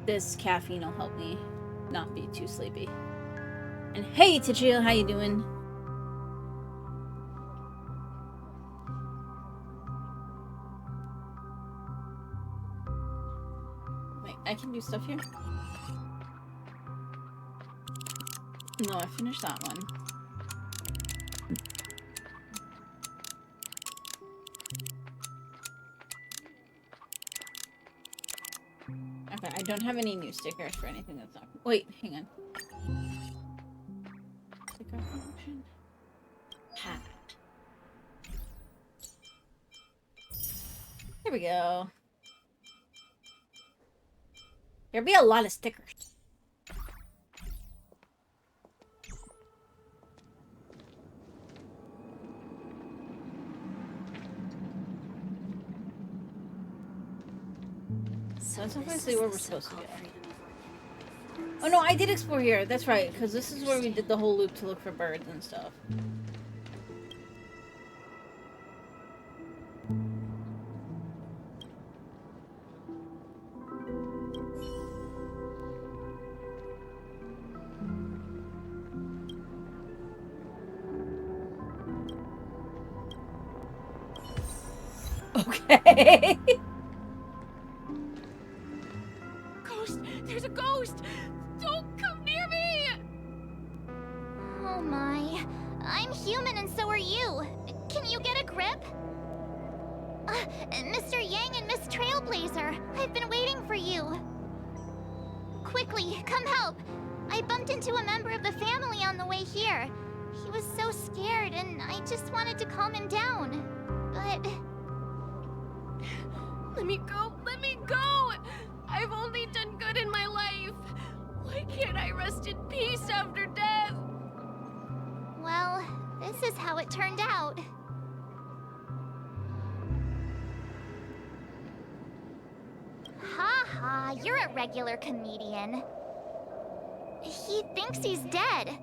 this caffeine will help me not be too sleepy. And hey, Tichio, how you doing? Wait, I can do stuff here? No, I finished that one. Okay, I don't have any new stickers for anything that's not... Wait, hang on. Sticker function? Hat. There we go. There'll be a lot of stickers. So that's obviously where we're supposed to go. Oh no, I did explore here. That's right, because this is where we did the whole loop to look for birds and stuff. Okay. Ghost! There's a ghost! Don't come near me! Oh my. I'm human and so are you. Can you get a grip? Mr. Yang and Miss Trailblazer, I've been waiting for you. Quickly, come help. I bumped into a member of the family on the way here. He was so scared and I just wanted to calm him down. But... Let me go! Let me go! I've only done good in my life. Why can't I rest in peace after death? well, this is how it turned out. Ha ha, you're a regular comedian. He thinks he's dead.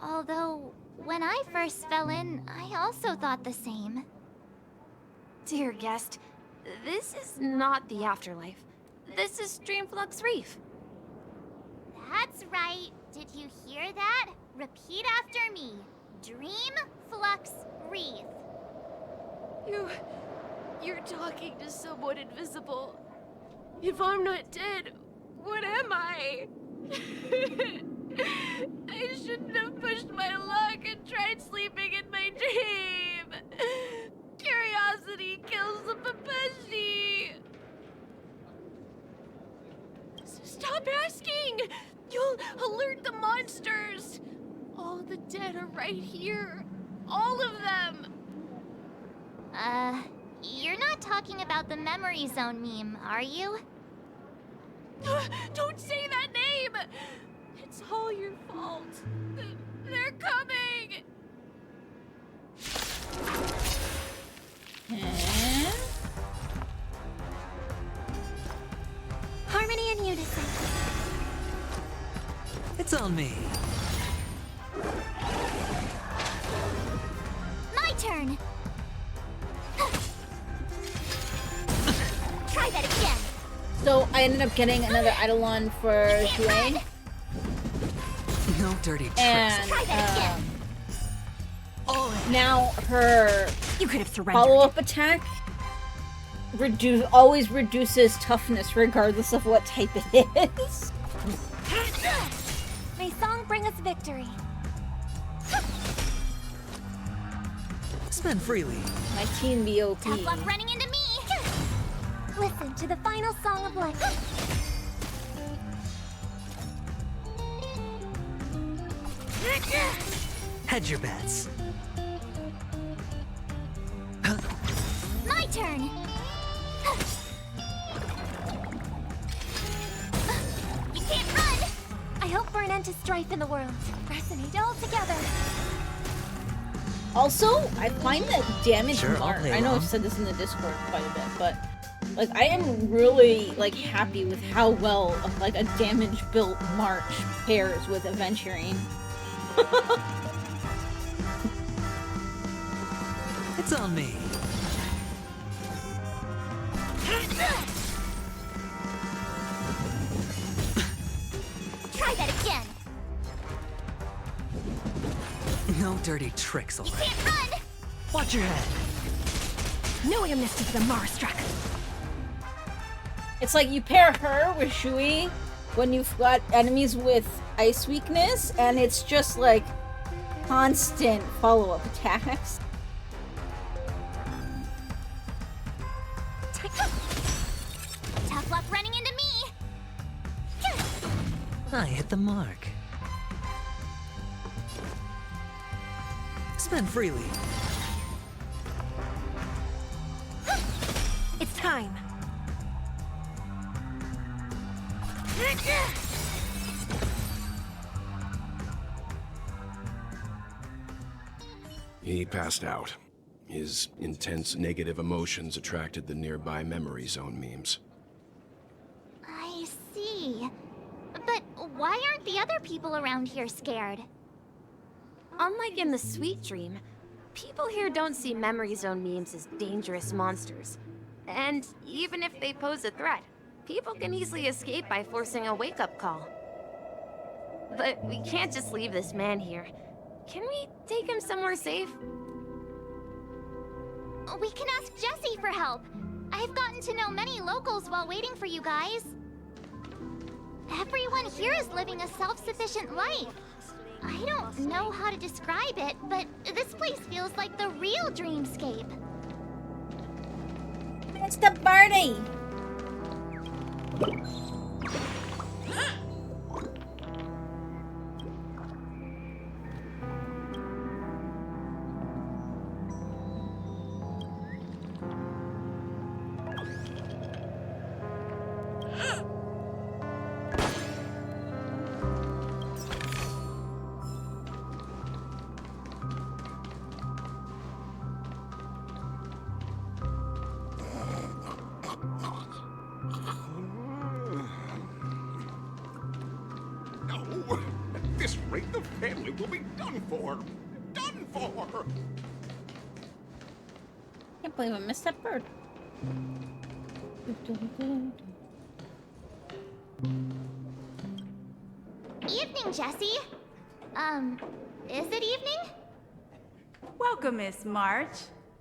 Although, when I first fell in, I also thought the same. Dear guest, this is not the afterlife. This is Dreamflux Reef. That's right. Did you hear that? Repeat after me. Dreamflux Reef. You're talking to someone invisible. If I'm not dead, what am I? I shouldn't have pushed my luck and tried sleeping in my dream. Curiosity kills the Papeshi. Stop asking! You'll alert the monsters. All the dead are right here. All of them. You're not talking about the Memory Zone meme, are you? Don't say that name! It's all your fault. They're coming! Harmony and unison. It's on me. My turn. Try that again. So I ended up getting another Eidolon for Zue, No dirty tricks. and Try that again. now her You could have surrendered. follow-up attack always reduces toughness regardless of what type it is. May song bring us victory. Spend freely. My team BOP. Tough luck running into me. Listen to the final song of life. Hedge your bets. My turn. You can't run. I hope for an end to strife in the world. Resonate all together. Also, I find that damage Sure, I'll mark. play I know I've along. said this in the Discord quite a bit, but like I am really like happy with how well like a damage built March pairs with Aventurine. It's on me. No dirty tricks, You alright? can't run! Watch your head. No amnesty for the Marstruck. It's like you pair her with Shui when you've got enemies with ice weakness, and it's just like constant follow-up attacks. Tough luck running into me! I hit the mark. Spend freely. It's time. He passed out. His intense negative emotions attracted the nearby memory zone memes. I see. But why aren't the other people around here scared? Unlike in the Sweet Dream, people here don't see memory zone memes as dangerous monsters. And even if they pose a threat, people can easily escape by forcing a wake-up call. But we can't just leave this man here. Can we take him somewhere safe? We can ask Jessie for help. I've gotten to know many locals while waiting for you guys. Everyone here is living a self-sufficient life. I don't know how to describe it, but this place feels like the real dreamscape. It's the party! No! At this rate, the family will be done for! Done for! Can't believe I missed that bird. Evening, Jessie. Is it evening? Welcome, Miss March.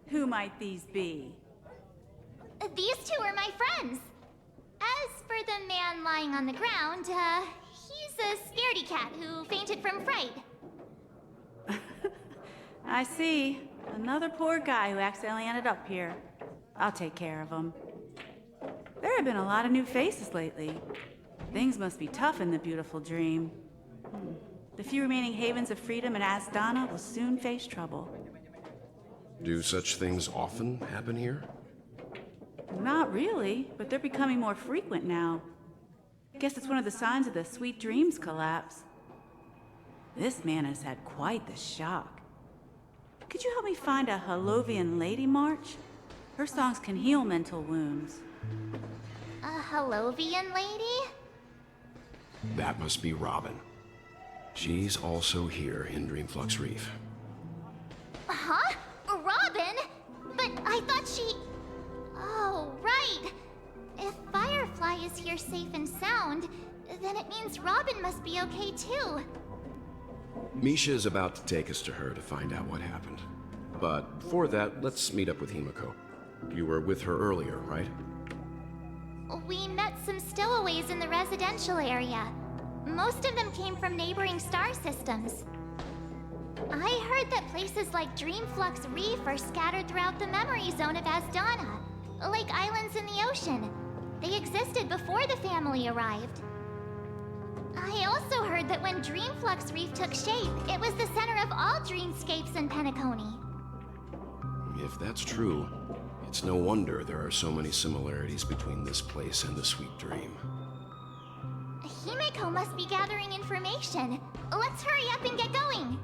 Who might these be? These two are my friends. As for the man lying on the ground, he's a scaredy cat who fainted from fright. I see. Another poor guy who accidentally ended up here. I'll take care of him. There have been a lot of new faces lately. Things must be tough in the beautiful dream. The few remaining havens of freedom in Asdana will soon face trouble. Do such things often happen here? Not really, but they're becoming more frequent now. Guess it's one of the signs of the Sweet Dreams collapse. This man has had quite the shock. Could you help me find a Halovian lady, March? Her songs can heal mental wounds. A Halovian lady? That must be Robin. She's also here in Dreamflux Reef. Huh? Robin? But I thought she... Oh, right. If Firefly is here safe and sound, then it means Robin must be okay too. Misha is about to take us to her to find out what happened. But before that, let's meet up with Himiko. You were with her earlier, right? We met some stowaways in the residential area. Most of them came from neighboring star systems. I heard that places like Dreamflux Reef are scattered throughout the memory zone of Asdana, like islands in the ocean. They existed before the family arrived. I also heard that when Dreamflux Reef took shape, it was the center of all dreamscapes in Penacony. If that's true, it's no wonder there are so many similarities between this place and the Sweet Dream. Himiko must be gathering information. Let's hurry up and get going.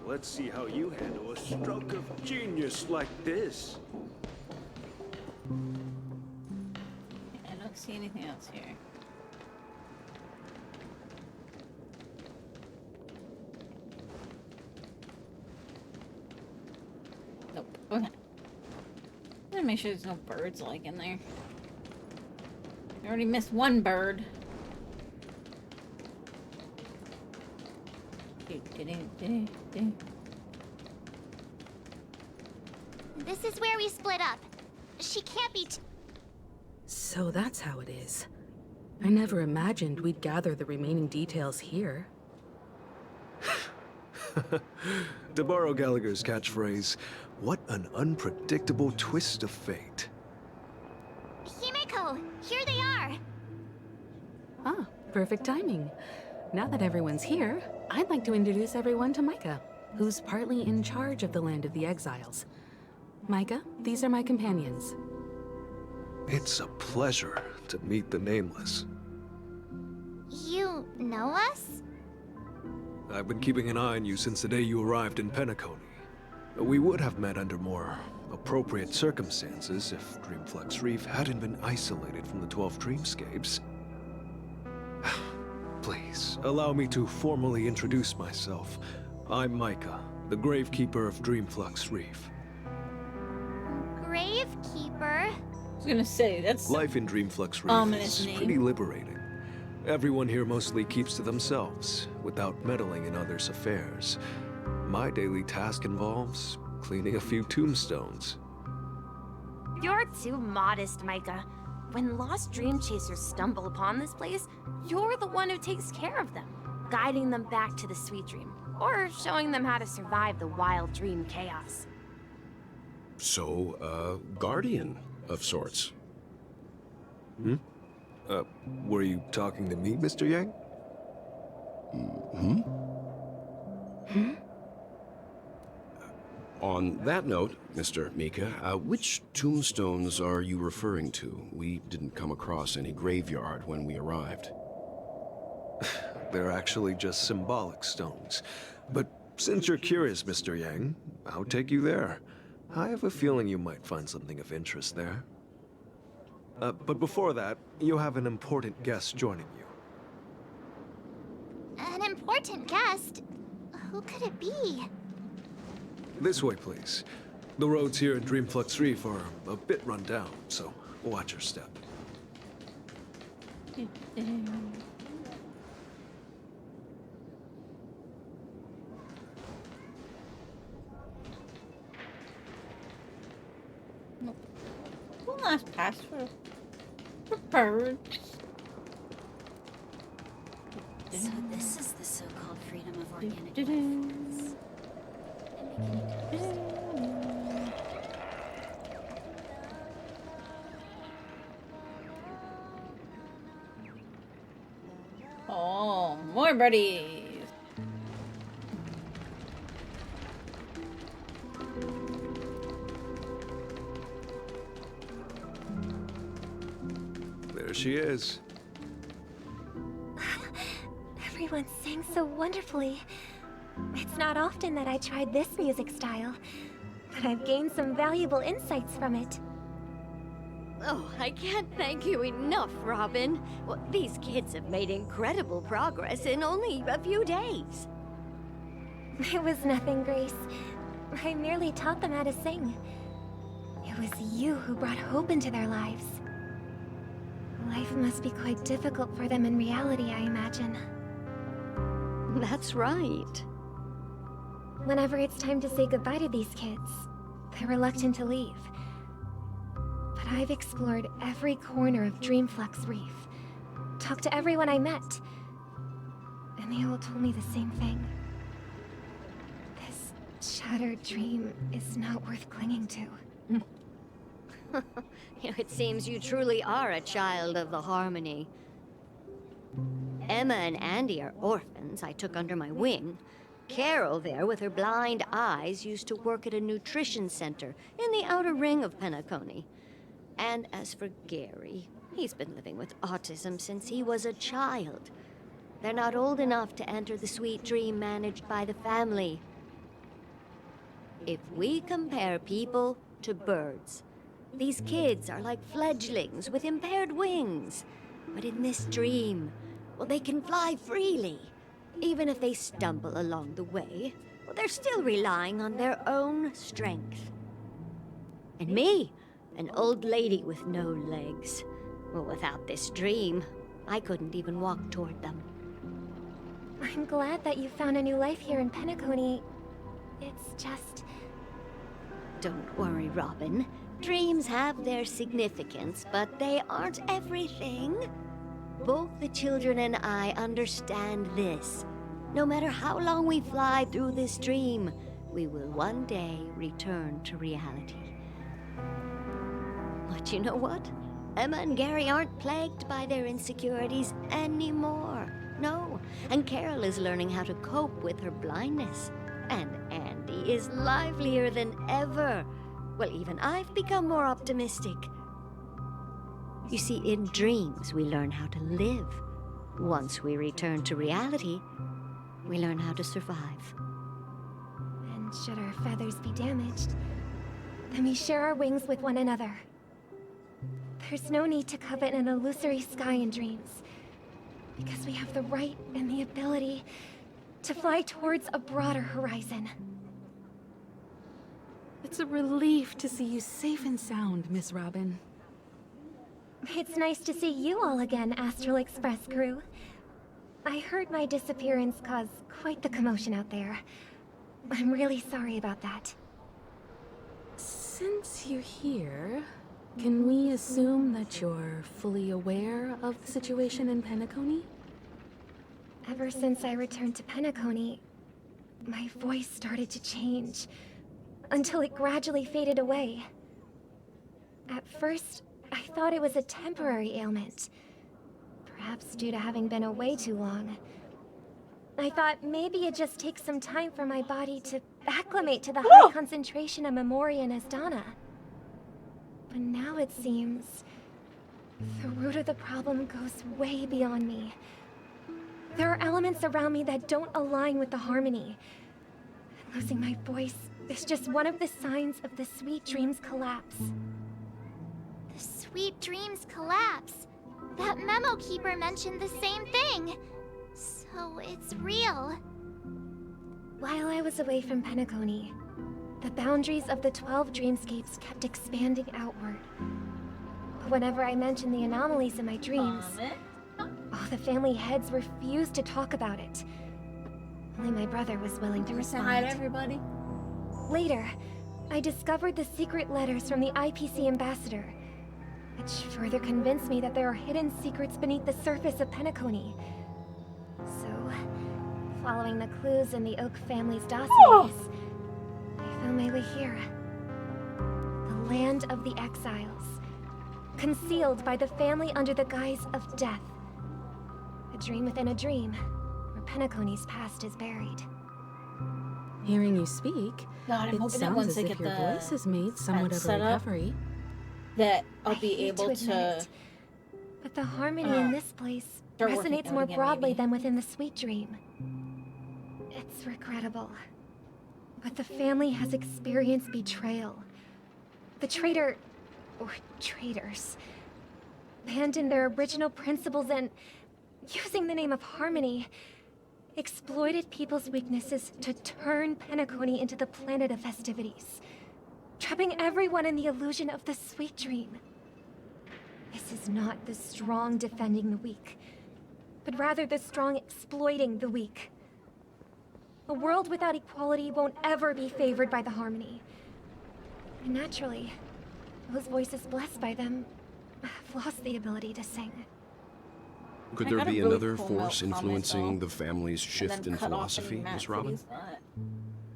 Let's see how you handle a stroke of genius like this. I don't see anything else here. Nope. Okay. I'm gonna make sure there's no birds like in there. I already missed one bird. This is where we split up. She can't be So that's how it is. I never imagined we'd gather the remaining details here. To borrow Gallagher's catchphrase, what an unpredictable twist of fate. Himeko! Here they are! Ah, perfect timing. Now that everyone's here, I'd like to introduce everyone to Micah, who's partly in charge of the Land of the Exiles. Micah, these are my companions. It's a pleasure to meet the Nameless. You know us? I've been keeping an eye on you since the day you arrived in Penacony. We would have met under more appropriate circumstances if Dreamflux Reef hadn't been isolated from the 12 Dreamscapes. Please, allow me to formally introduce myself. I'm Micah, the Gravekeeper of Dreamflux Reef. Gravekeeper? I was gonna say, that's Life in Dreamflux Reef ominous is name. pretty liberating. Everyone here mostly keeps to themselves, without meddling in others' affairs. My daily task involves cleaning a few tombstones. You're too modest, Micah. When lost dream chasers stumble upon this place, you're the one who takes care of them, guiding them back to the sweet dream, or showing them how to survive the wild dream chaos. So, guardian of sorts. Were you talking to me, Mr. Yang? On that note, Mr. Mika, which tombstones are you referring to? We didn't come across any graveyard when we arrived. They're actually just symbolic stones. But since you're curious, Mr. Yang, I'll take you there. I have a feeling you might find something of interest there. But before that, you have an important guest joining you. An important guest? Who could it be? This way, please. The roads here in Dreamflux Reef are a bit run down, so watch your step. one last pass for birds. So this is the so-called freedom of organic Do-do. life. Oh, more birdies. There she is. Everyone sang so wonderfully. It's not often that I tried this music style, but I've gained some valuable insights from it. Oh, I can't thank you enough, Robin. Well, these kids have made incredible progress in only a few days. It was nothing, Grace. I merely taught them how to sing. It was you who brought hope into their lives. Life must be quite difficult for them in reality, I imagine. That's right. Whenever it's time to say goodbye to these kids, they're reluctant to leave. But I've explored every corner of Dreamflux Reef, talked to everyone I met, and they all told me the same thing. This shattered dream is not worth clinging to. It seems you truly are a child of the Harmony. Emma and Andy are orphans I took under my wing. Carol there, with her blind eyes, used to work at a nutrition center in the outer ring of Penacony. And as for Gary, he's been living with autism since he was a child. They're not old enough to enter the sweet dream managed by the family. If we compare people to birds, these kids are like fledglings with impaired wings. But in this dream, well, they can fly freely. Even if they stumble along the way, well, they're still relying on their own strength. And me, an old lady with no legs. Well, without this dream, I couldn't even walk toward them. I'm glad that you found a new life here in Penacony. It's just... Don't worry, Robin. Dreams have their significance, but they aren't everything. Both the children and I understand this. No matter how long we fly through this dream, we will one day return to reality. But you know what? Emma and Gary aren't plagued by their insecurities anymore. No, and Carol is learning how to cope with her blindness. And Andy is livelier than ever. Well, even I've become more optimistic. You see, in dreams, we learn how to live. Once we return to reality, we learn how to survive. And should our feathers be damaged, then we share our wings with one another. There's no need to covet an illusory sky in dreams, because we have the right and the ability to fly towards a broader horizon. It's a relief to see you safe and sound, Miss Robin. It's nice to see you all again, Astral Express crew. I heard my disappearance caused quite the commotion out there. I'm really sorry about that. Since you're here, can we assume that you're fully aware of the situation in Penacony? Ever since I returned to Penacony, my voice started to change, until it gradually faded away. At first, I thought it was a temporary ailment, perhaps due to having been away too long. I thought maybe it just takes some time for my body to acclimate to the high concentration of Memoria and Asdana. But now it seems the root of the problem goes way beyond me. There are elements around me that don't align with the harmony. Losing my voice is just one of the signs of the Sweet Dreams collapse. The Sweet Dreams collapse. That memo keeper mentioned the same thing. So it's real. While I was away from Penacony, the boundaries of the 12 dreamscapes kept expanding outward. But whenever I mentioned the anomalies in my dreams, all the family heads refused to talk about it. Only my brother was willing to respond. Say hi to everybody. Later, I discovered the secret letters from the IPC ambassador, which further convinced me that there are hidden secrets beneath the surface of Penacony. So, following the clues in the Oak family's dossiers, I found my way here. The land of the exiles, concealed by the family under the guise of death. A dream within a dream, where Penacony's past is buried. Hearing you speak, God, I'm it hoping that sounds once as I if get your the voice has made somewhat of a set up, recovery. that I'll I be hate able admit to it, but the harmony in this place start working resonates out more again, broadly maybe. than within the Sweet Dream. It's regrettable, but the family has experienced betrayal. The traitor, or traitors, abandoned their original principles and, using the name of harmony, exploited people's weaknesses to turn Penacony into the planet of festivities, trapping everyone in the illusion of the Sweet Dream. This is not the strong defending the weak, but rather the strong exploiting the weak. A world without equality won't ever be favored by the harmony. And naturally, those voices blessed by them have lost the ability to sing. Could I there got a be really another cool note force on influencing myself, the family's and shift then in cut off philosophy, and Miss Matt Robin? City's butt.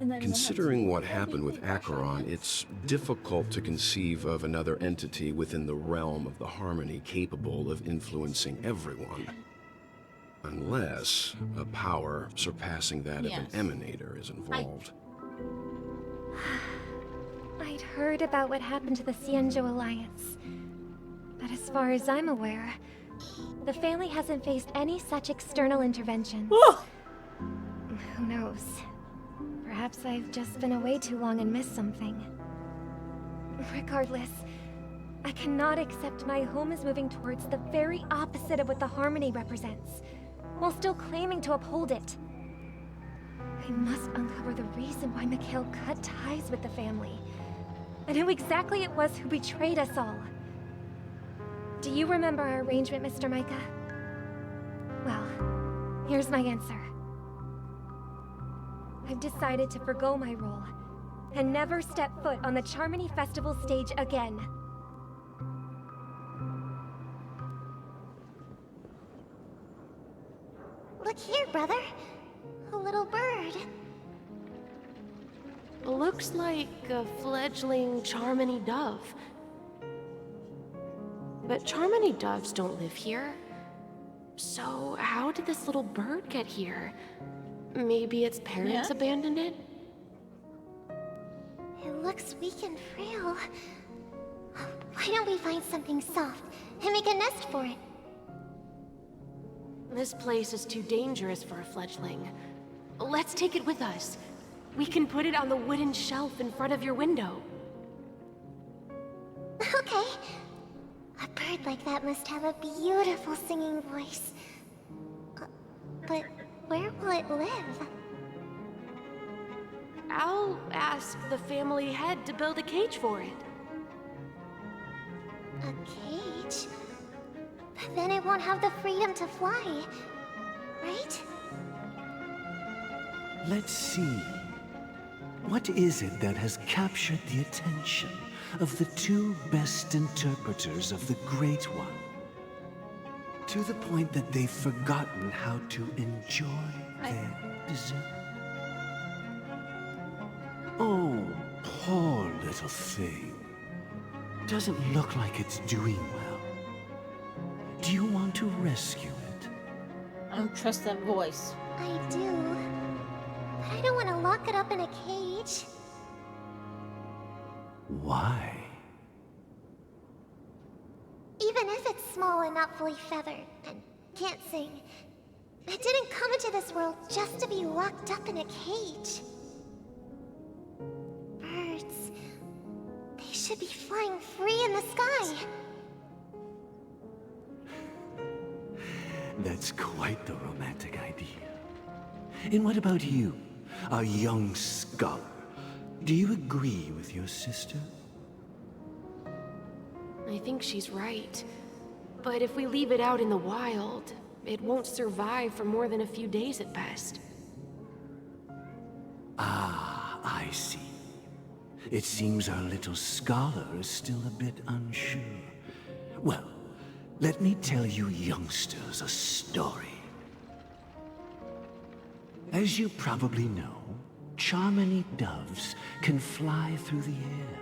And then Considering what happened with Acheron, it's difficult to conceive of another entity within the realm of the Harmony capable of influencing everyone. Unless a power surpassing that of an emanator is involved. I'd heard about what happened to the Xianzhou Alliance, but as far as I'm aware, the family hasn't faced any such external interventions. Who knows? Perhaps I've just been away too long and missed something. Regardless, I cannot accept my home is moving towards the very opposite of what the Harmony represents, while still claiming to uphold it. I must uncover the reason why Mikhail cut ties with the family, and who exactly it was who betrayed us all. Do you remember our arrangement, Mr. Micah? Well, here's my answer. I've decided to forgo my role and never step foot on the Charmony Festival stage again. Look here, brother. A little bird. Looks like a fledgling Charmony dove. But Charmony doves don't live here. So how did this little bird get here? Maybe its parents abandoned it? It looks weak and frail. Why don't we find something soft and make a nest for it? This place is too dangerous for a fledgling. Let's take it with us. We can put it on the wooden shelf in front of your window. Okay. A bird like that must have a beautiful singing voice. But where will it live? I'll ask the family head to build a cage for it. A cage? But then it won't have the freedom to fly, right? Let's see. What is it that has captured the attention of the two best interpreters of the Great One? To the point that they've forgotten how to enjoy their dessert. Oh, poor little thing. Doesn't look like it's doing well. Do you want to rescue it? I don't trust that voice. I do. But I don't want to lock it up in a cage. Why? Even if it's small and not fully feathered, and can't sing, it didn't come into this world just to be locked up in a cage. Birds, they should be flying free in the sky. That's quite the romantic idea. And what about you, a young scholar? Do you agree with your sister? I think she's right. But if we leave it out in the wild, it won't survive for more than a few days at best. Ah, I see. It seems our little scholar is still a bit unsure. Well, let me tell you youngsters a story. As you probably know, Charmony doves can fly through the air.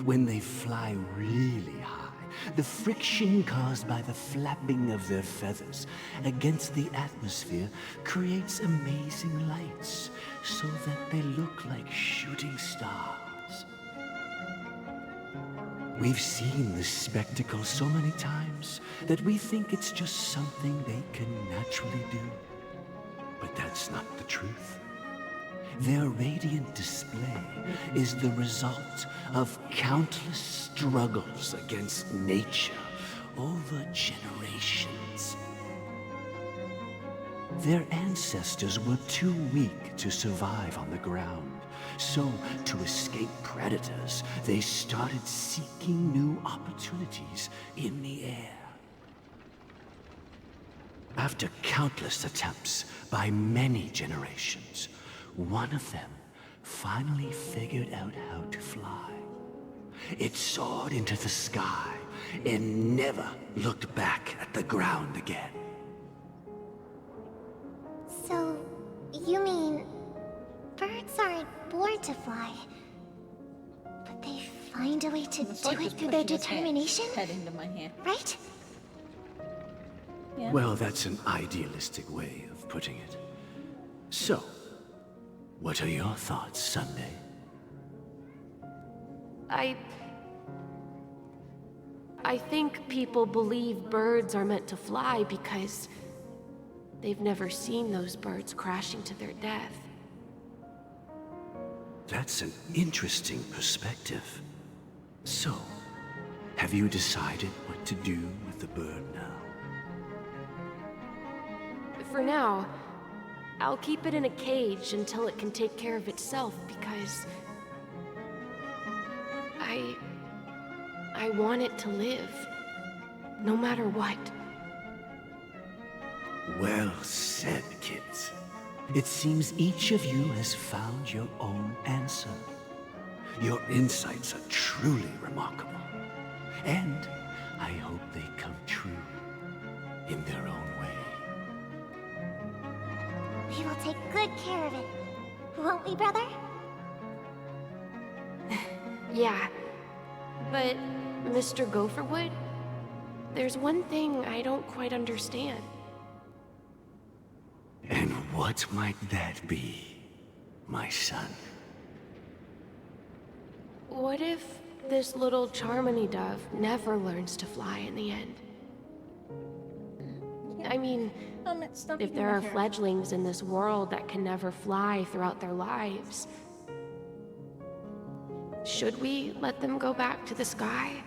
When they fly really high, the friction caused by the flapping of their feathers against the atmosphere creates amazing lights, so that they look like shooting stars. We've seen this spectacle so many times that we think it's just something they can naturally do. But that's not the truth. Their radiant display is the result of countless struggles against nature over generations. Their ancestors were too weak to survive on the ground, so to escape predators, they started seeking new opportunities in the air. After countless attempts by many generations, one of them finally figured out how to fly. It soared into the sky and never looked back at the ground again. So, you mean birds aren't born to fly, but they find a way to do it through their determination? Head into my hand. Right? Yeah. Well, that's an idealistic way of putting it. So, what are your thoughts, Sunday? I think people believe birds are meant to fly because they've never seen those birds crashing to their death. That's an interesting perspective. So, have you decided what to do with the bird now? For now, I'll keep it in a cage until it can take care of itself because I want it to live. no matter what. Well said, kids. It seems each of you has found your own answer. Your insights are truly remarkable. And I hope they come true in their own way. We will take good care of it. Won't we, brother? Yeah. But, Mr. Gopherwood, there's one thing I don't quite understand. And what might that be, my son? What if this little Charmony dove never learns to fly in the end? I mean, if there are fledglings in this world that can never fly throughout their lives, should we let them go back to the sky,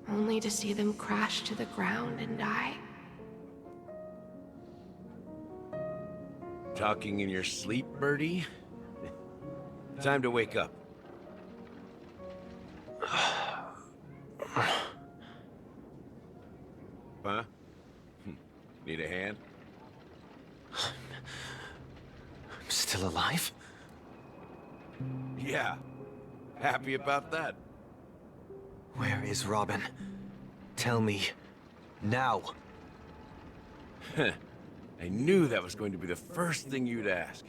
only to see them crash to the ground and die? Talking in your sleep, Birdie? Time to wake up. Huh? Need a hand? I'm still alive? Yeah. Happy about that. Where is Robin? Tell me. Now. I knew that was going to be the first thing you'd ask.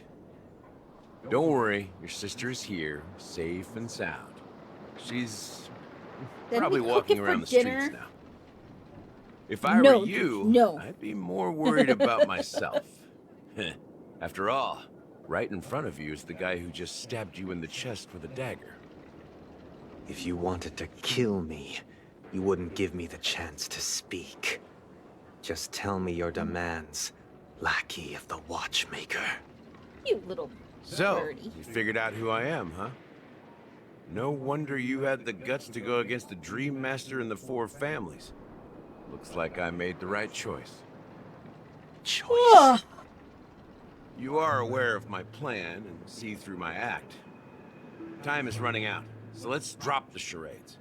Don't worry, your sister is here, safe and sound. She's probably walking around the streets now. If I were you, I'd be more worried about myself. After all, right in front of you is the guy who just stabbed you in the chest with a dagger. If you wanted to kill me, you wouldn't give me the chance to speak. Just tell me your demands, lackey of the Watchmaker. You little So, birdie. you figured out who I am, huh? No wonder you had the guts to go against the Dream Master and the Four Families. Looks like I made the right choice. Choice? You are aware of my plan and see through my act. Time is running out, so let's drop the charades.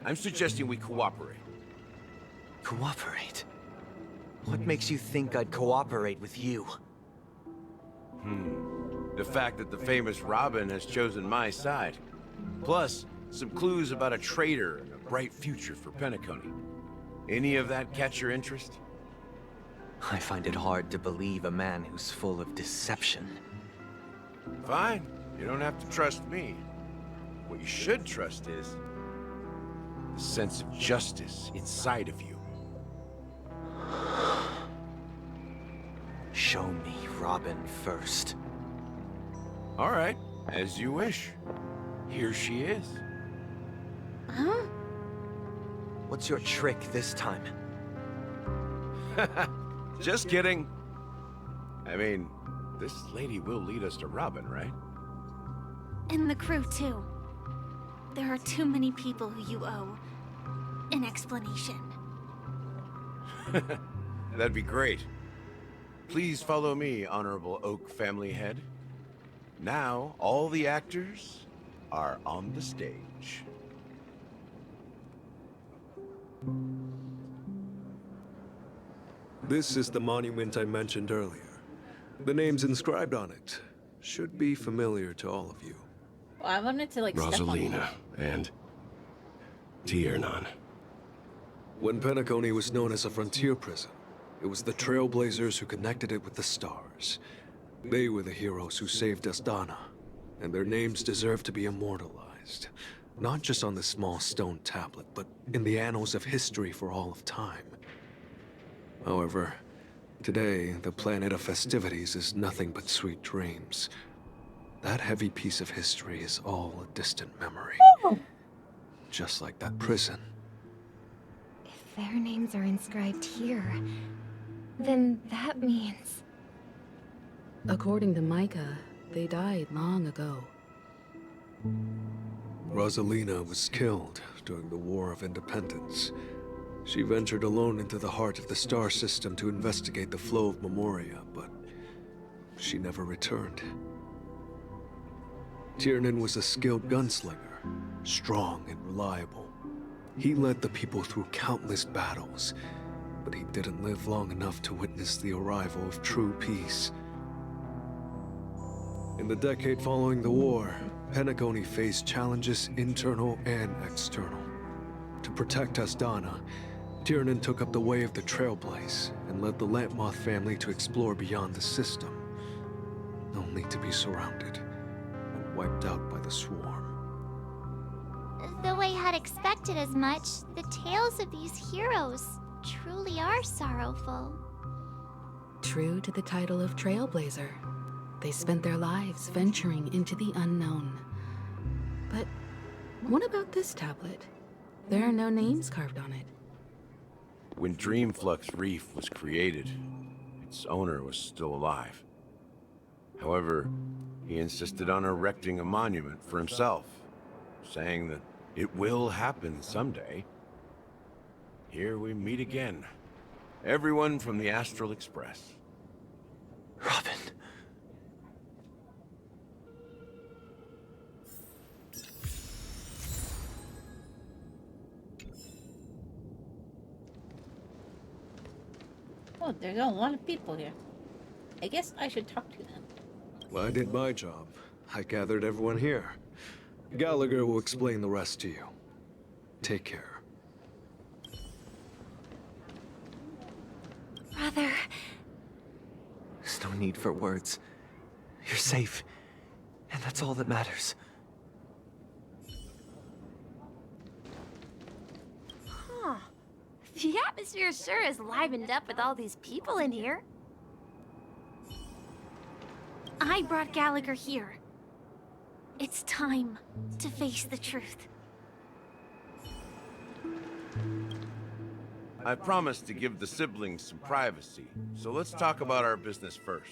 I'm suggesting we cooperate. Cooperate? What makes you think I'd cooperate with you? The fact that the famous Robin has chosen my side. Plus, some clues about a traitor and a bright future for Penacony. Any of that catch your interest? I find it hard to believe a man who's full of deception. Fine. You don't have to trust me. What you should trust is the sense of justice inside of you. Show me Robin first. All right, as you wish. Here she is. Huh? What's your trick this time? Just kidding. I mean, this lady will lead us to Robin, right? And the crew, too. There are too many people who you owe an explanation. That'd be great. Please follow me, Honorable Oak Family Head. Now, all the actors are on the stage. This is the monument I mentioned earlier. The names inscribed on it should be familiar to all of you. Well, I wanted to like step on Rosalina and Tiernan. When Penacony was known as a frontier prison, it was the Trailblazers who connected it with the stars. They were the heroes who saved Astana, and their names deserve to be immortalized. Not just on this small stone tablet, but in the annals of history for all of time. However, today, the planet of festivities is nothing but sweet dreams. That heavy piece of history is all a distant memory. Just like that prison. If their names are inscribed here, then that means... According to Micah, they died long ago. Rosalina was killed during the War of Independence. She ventured alone into the heart of the star system to investigate the flow of Memoria, but she never returned. Tiernan was a skilled gunslinger, strong and reliable. He led the people through countless battles, but he didn't live long enough to witness the arrival of true peace. In the decade following the war, Penacony faced challenges internal and external. To protect Astana, Tiernan took up the way of the Trailblaze and led the Lampmoth family to explore beyond the system, only to be surrounded and wiped out by the Swarm. Though I had expected as much, the tales of these heroes truly are sorrowful. True to the title of Trailblazer, they spent their lives venturing into the unknown. But what about this tablet? There are no names carved on it. When Dreamflux Reef was created, its owner was still alive. However, he insisted on erecting a monument for himself, saying that it will happen someday. Here we meet again. Everyone from the Astral Express. Robin. Oh, there's a lot of people here. I guess I should talk to them. Well, I did my job. I gathered everyone here. Gallagher will explain the rest to you. Take care. Brother. There's no need for words. You're safe, and that's all that matters. Huh. The atmosphere sure is livened up with all these people in here. I brought Gallagher here. It's time to face the truth. I promised to give the siblings some privacy, so let's talk about our business first.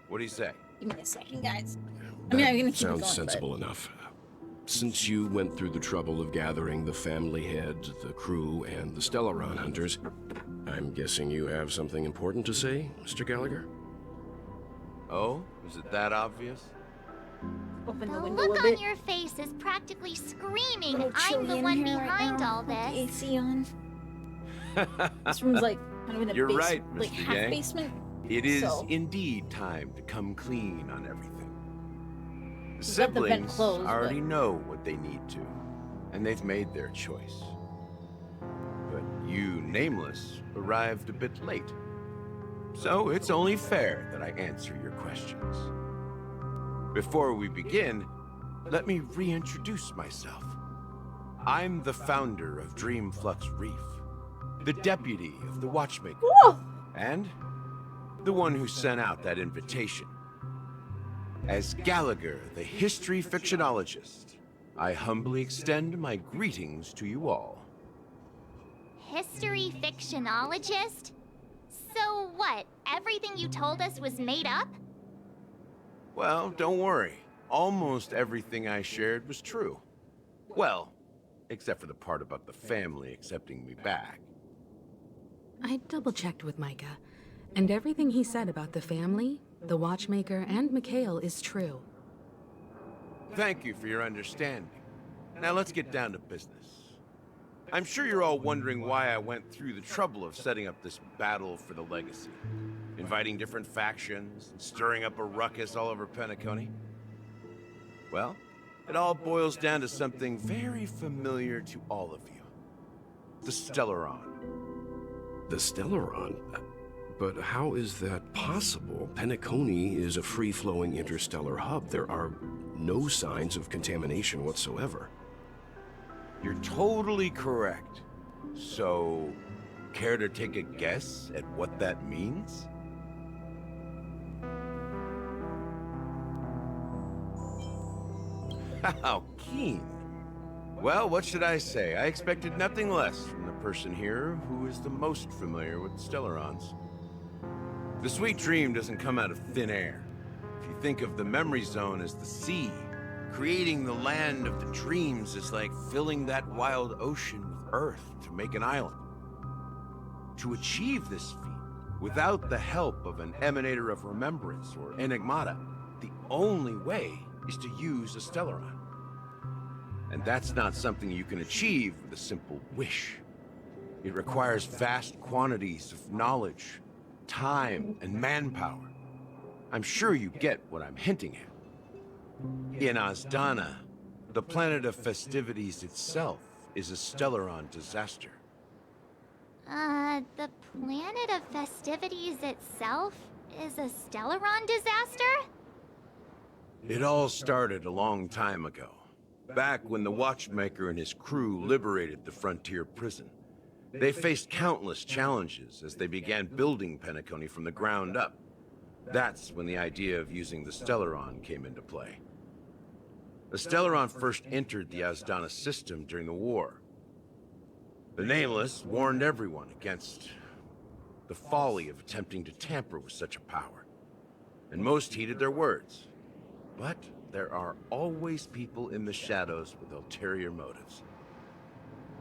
What do you say? Give me a second, guys. I mean, I'm gonna keep it Sounds going, sensible enough. Since you went through the trouble of gathering the family head, the crew, and the Stellaron hunters, I'm guessing you have something important to say, Mr. Gallagher? Oh? Is it that obvious? Open The the window look a on bit. your face is practically screaming, Little I'm chilly the in one here right behind now all with the this. AC on. This room's like kind of in a You're basement, right, like Mr. half Yang. basement. It is So- indeed time to come clean on everything. The We left the vent siblings closed, already but- know what they need to, and they've made their choice. But you, Nameless, arrived a bit late. So it's only fair that I answer your questions. Before we begin, let me reintroduce myself. I'm the founder of Dreamflux Reef, the deputy of the Watchmaker, and the one who sent out that invitation. As Gallagher, the history fictionologist, I humbly extend my greetings to you all. History fictionologist? So what? Everything you told us was made up? Well, don't worry. Almost everything I shared was true. Well, except for the part about the family accepting me back. I double-checked with Micah, and everything he said about the family, the Watchmaker, and Mikhail is true. Thank you for your understanding. Now let's get down to business. I'm sure you're all wondering why I went through the trouble of setting up this battle for the legacy, inviting different factions, and stirring up a ruckus all over Penacony. Well, it all boils down to something very familiar to all of you. The Stellaron. The Stellaron? But how is that possible? Penacony is a free-flowing interstellar hub. There are no signs of contamination whatsoever. You're totally correct. So, care to take a guess at what that means? How keen. Well, what should I say? I expected nothing less from the person here who is the most familiar with Stellarons. The sweet dream doesn't come out of thin air. If you think of the memory zone as the sea, creating the land of the dreams is like filling that wild ocean with earth to make an island. To achieve this feat, without the help of an Emanator of Remembrance or Enigmata, the only way is to use a Stellaron. And that's not something you can achieve with a simple wish. It requires vast quantities of knowledge, time, and manpower. I'm sure you get what I'm hinting at. In Azdana, the planet of festivities itself is a Stellaron disaster. The planet of festivities itself is a Stellaron disaster? It all started a long time ago, back when the Watchmaker and his crew liberated the frontier prison. They faced countless challenges as they began building Penacony from the ground up. That's when the idea of using the Stellaron came into play. The Stellaron first entered the Azdana system during the war. The Nameless warned everyone against the folly of attempting to tamper with such a power, and most heeded their words. But there are always people in the shadows with ulterior motives.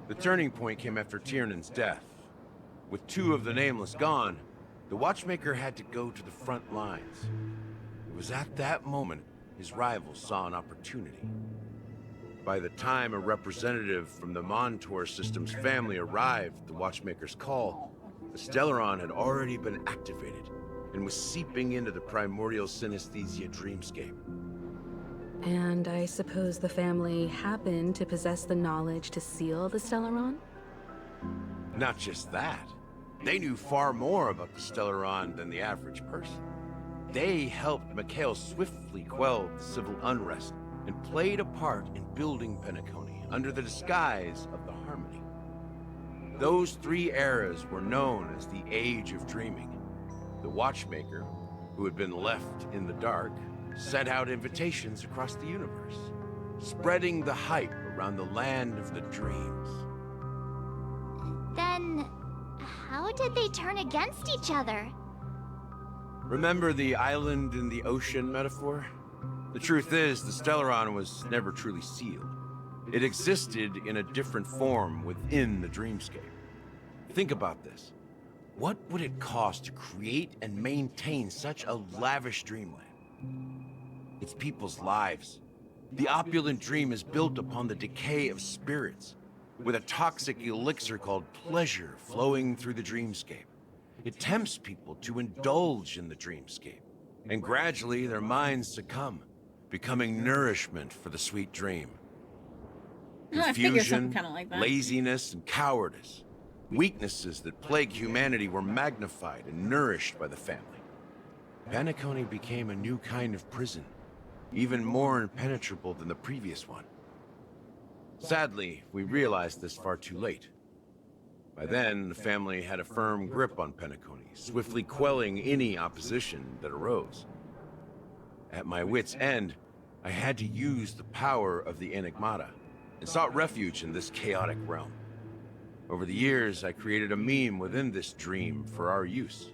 The turning point came after Tiernan's death. With 2 of the Nameless gone, the Watchmaker had to go to the front lines. It was at that moment his rivals saw an opportunity. By the time a representative from the Montour Systems family arrived at the Watchmaker's call, the Stellaron had already been activated and was seeping into the primordial synesthesia dreamscape. And I suppose the family happened to possess the knowledge to seal the Stellaron? Not just that. They knew far more about the Stellaron than the average person. They helped Mikhail swiftly quell the civil unrest and played a part in building Penacony under the disguise of the Harmony. Those 3 eras were known as the Age of Dreaming. The Watchmaker, who had been left in the dark, sent out invitations across the universe, spreading the hype around the land of the dreams. Then, how did they turn against each other? Remember the island in the ocean metaphor? The truth is, the Stellaron was never truly sealed. It existed in a different form within the dreamscape. Think about this. What would it cost to create and maintain such a lavish dreamland? It's people's lives. The opulent dream is built upon the decay of spirits, with a toxic elixir called pleasure flowing through the dreamscape. It tempts people to indulge in the dreamscape, and gradually their minds succumb, becoming nourishment for the sweet dream. I figured Confusion, something kind of like that. laziness, and cowardice. Weaknesses that plague humanity were magnified and nourished by the family. Penacony became a new kind of prison, even more impenetrable than the previous one. Sadly, we realized this far too late. By then, the family had a firm grip on Penacony, swiftly quelling any opposition that arose. At my wit's end, I had to use the power of the Enigmata, and sought refuge in this chaotic realm. Over the years, I created a meme within this dream for our use.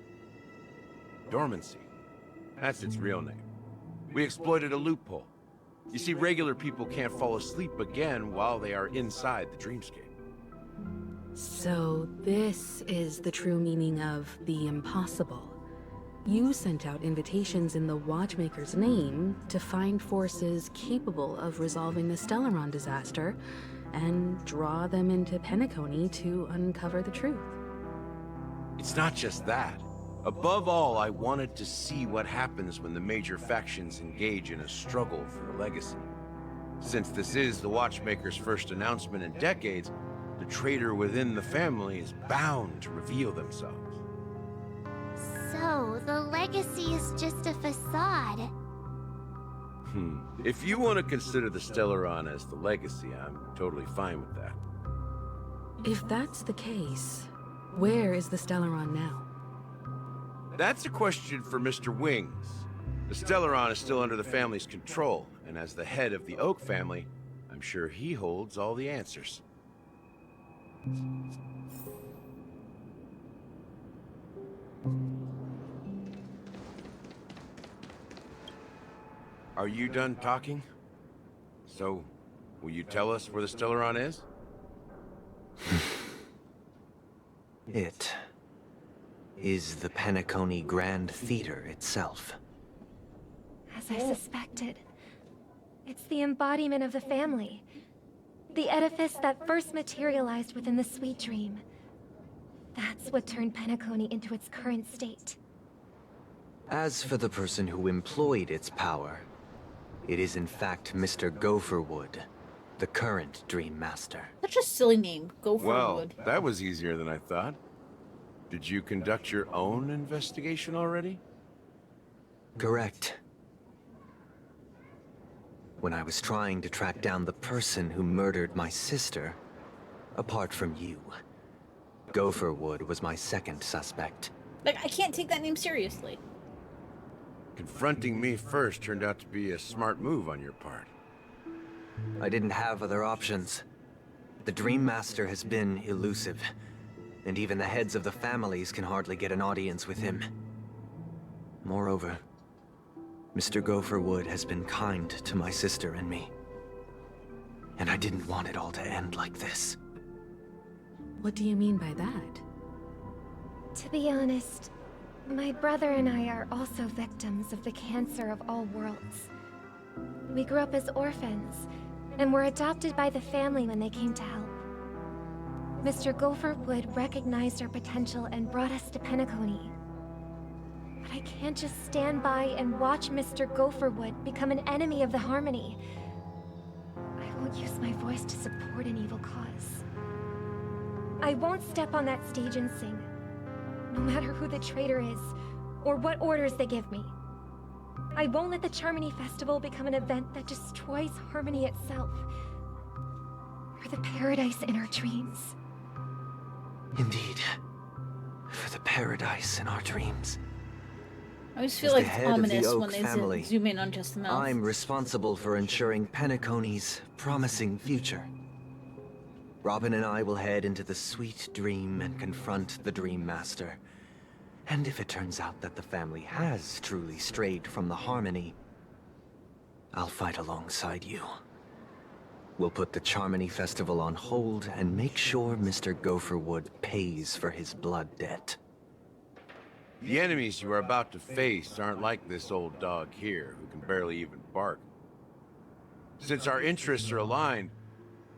Dormancy. That's its real name. We exploited a loophole. You see, regular people can't fall asleep again while they are inside the dreamscape. So this is the true meaning of the impossible. You sent out invitations in the Watchmaker's name to find forces capable of resolving the Stellaron disaster and draw them into Penacony to uncover the truth. It's not just that. Above all, I wanted to see what happens when the major factions engage in a struggle for the legacy. Since this is the Watchmaker's first announcement in decades, the traitor within the family is bound to reveal themselves. So, the legacy is just a facade. If you want to consider the Stellaron as the legacy, I'm totally fine with that. If that's the case, where is the Stellaron now? That's a question for Mr. Wings. The Stellaron is still under the family's control, and as the head of the Oak family, I'm sure he holds all the answers. Are you done talking? So, will you tell us where the Stellaron is? It is the Penacony Grand Theater itself. As I suspected. It's the embodiment of the family. The edifice that first materialized within the Sweet Dream. That's what turned Penacony into its current state. As for the person who employed its power, it is in fact Mr. Gopherwood, the current Dream Master. Such a silly name, Gopherwood. Well, that was easier than I thought. Did you conduct your own investigation already? Correct. When I was trying to track down the person who murdered my sister, apart from you, Gopherwood was my second suspect. Like, I can't take that name seriously. Confronting me first turned out to be a smart move on your part. I didn't have other options. The Dream Master has been elusive, and even the heads of the families can hardly get an audience with him. Moreover, Mr. Gopherwood has been kind to my sister and me. And I didn't want it all to end like this. What do you mean by that? To be honest, my brother and I are also victims of the cancer of all worlds. We grew up as orphans, and were adopted by the family when they came to help. Mr. Gopherwood recognized our potential and brought us to Penacony. But I can't just stand by and watch Mr. Gopherwood become an enemy of the Harmony. I won't use my voice to support an evil cause. I won't step on that stage and sing, no matter who the traitor is, or what orders they give me. I won't let the Charmony Festival become an event that destroys Harmony itself, or the paradise in our dreams. Indeed. For the paradise in our dreams. I always feel As like the it's head of the ominous Oak when they family, zoom in on just the mouth. I'm responsible for ensuring Penacony's promising future. Robin and I will head into the Sweet Dream and confront the Dream Master. And if it turns out that the family has truly strayed from the Harmony, I'll fight alongside you. We'll put the Charmony Festival on hold and make sure Mr. Gopherwood pays for his blood debt. The enemies you are about to face aren't like this old dog here, who can barely even bark. Since our interests are aligned,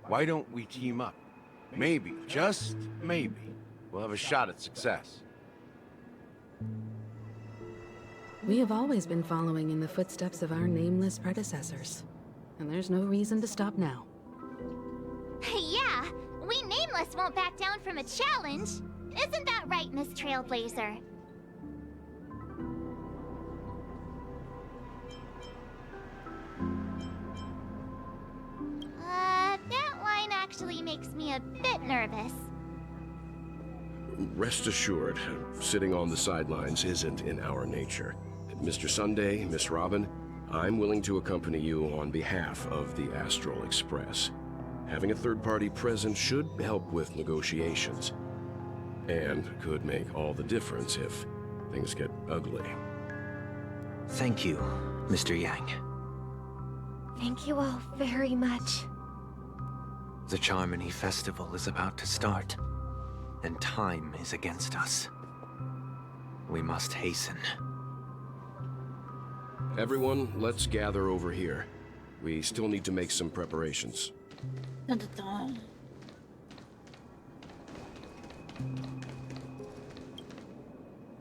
why don't we team up? Maybe, just maybe, we'll have a shot at success. We have always been following in the footsteps of our nameless predecessors, and there's no reason to stop now. Yeah, we Nameless won't back down from a challenge. Isn't that right, Miss Trailblazer? That line actually makes me a bit nervous. Rest assured, sitting on the sidelines isn't in our nature. Mr. Sunday, Miss Robin, I'm willing to accompany you on behalf of the Astral Express. Having a third party present should help with negotiations, and could make all the difference if things get ugly. Thank you, Mr. Yang. Thank you all very much. The Charmony Festival is about to start, and time is against us. We must hasten. Everyone, let's gather over here. We still need to make some preparations. Dun, dun, dun.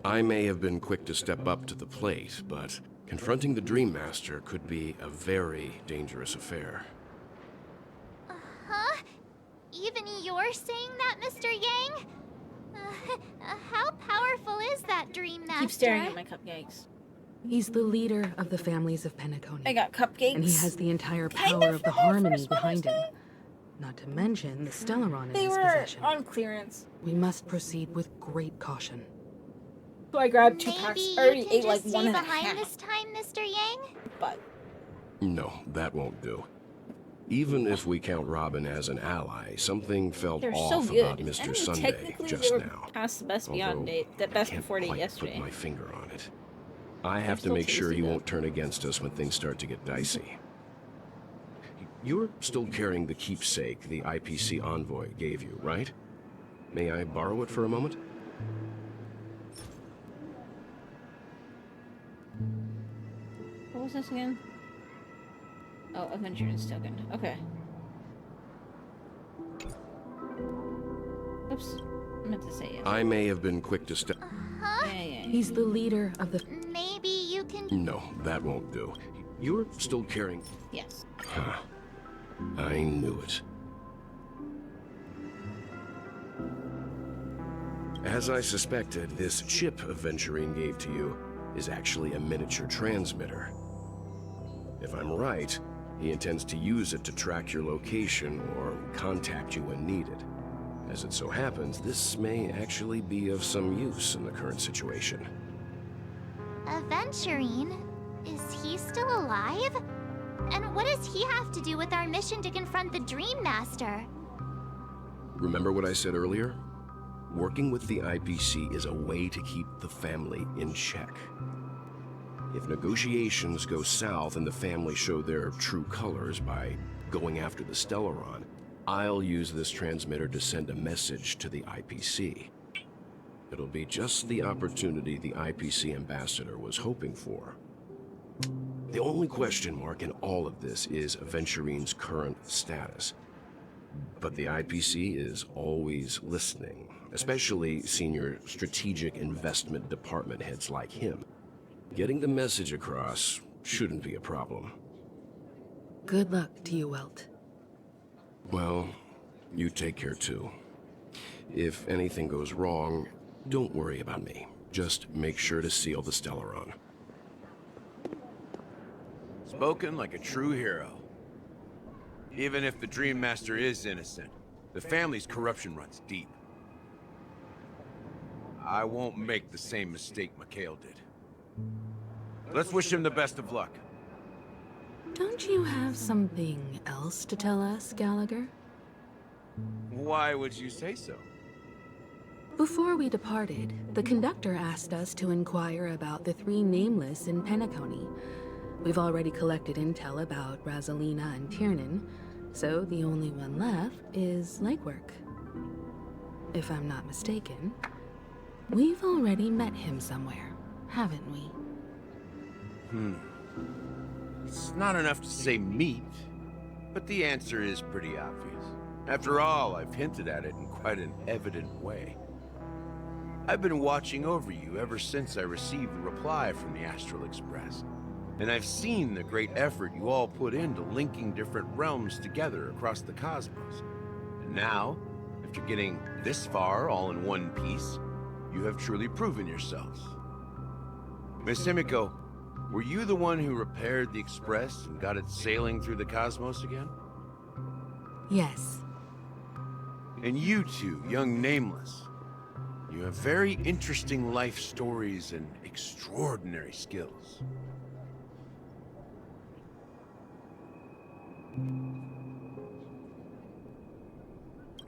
I may have been quick to step up to the plate, but confronting the Dream Master could be a very dangerous affair. Huh? Even you're saying that, Mr. Yang? How powerful is that Dream Master? Keep staring at my cupcakes. He's the leader of the families of Penacony. I got cupcakes. And he has the entire power of the Harmony behind him. Not to mention the Stellaron in They his were possession. on clearance. We must proceed with great caution. So I grabbed 2 Maybe packs. you I already can ate just like stay one and a behind half. this time, Mr. Yang? But No, that won't do. Even if we count Robin as an ally, something felt they're off so good. about Mr. I mean, Sunday technically just they were now. past the best beyond Although date, the best I can't before date quite yesterday. put my finger on it. I have to still make sure tasty, he though. won't turn against us when things start to get dicey. You're still carrying the keepsake the IPC envoy gave you, right? May I borrow it for a moment? What was this again? Oh, Avenger's token. Okay. Oops. I meant to say yes. I may have been quick to step. Huh? Yeah. He's the leader of the... Maybe you can... No, that won't do. You're still carrying... Yes. Huh. I knew it. As I suspected, this chip Aventurine gave to you is actually a miniature transmitter. If I'm right, he intends to use it to track your location or contact you when needed. As it so happens, this may actually be of some use in the current situation. Aventurine? Is he still alive? And what does he have to do with our mission to confront the Dream Master? Remember what I said earlier? Working with the IPC is a way to keep the family in check. If negotiations go south and the family show their true colors by going after the Stellaron, I'll use this transmitter to send a message to the IPC. It'll be just the opportunity the IPC ambassador was hoping for. The only question mark in all of this is Aventurine's current status. But the IPC is always listening, especially senior strategic investment department heads like him. Getting the message across shouldn't be a problem. Good luck to you, Welt. Well, you take care too. If anything goes wrong, don't worry about me. Just make sure to seal the Stellaron. Spoken like a true hero. Even if the Dream Master is innocent, the family's corruption runs deep. I won't make the same mistake Mikhail did. Let's wish him the best of luck. Don't you have something else to tell us, Gallagher? Why would you say so? Before we departed, the conductor asked us to inquire about the 3 nameless in Penacony. We've already collected intel about Rosalina and Tiernan, so the only one left is legwork. If I'm not mistaken, we've already met him somewhere, haven't we? It's not enough to say meet, but the answer is pretty obvious. After all, I've hinted at it in quite an evident way. I've been watching over you ever since I received the reply from the Astral Express. And I've seen the great effort you all put into linking different realms together across the cosmos. And now, after getting this far all in one piece, you have truly proven yourselves. Miss Himiko, were you the one who repaired the Express and got it sailing through the cosmos again? Yes. And you two, young Nameless, you have very interesting life stories and extraordinary skills.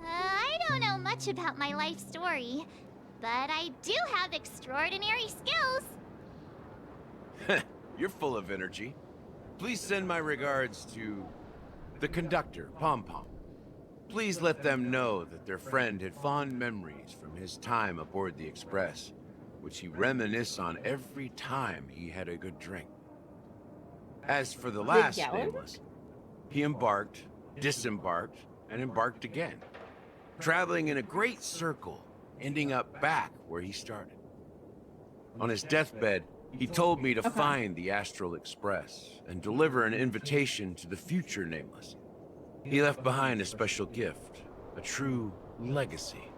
I don't know much about my life story, but I do have extraordinary skills. You're full of energy. Please send my regards to the conductor, Pom Pom. Please let them know that their friend had fond memories from his time aboard the Express, which he reminisced on every time he had a good drink. As for the last Nameless, he embarked, disembarked, and embarked again, traveling in a great circle, ending up back where he started. On his deathbed, he told me to find the Astral Express and deliver an invitation to the future Nameless. He left behind a special gift, a true legacy.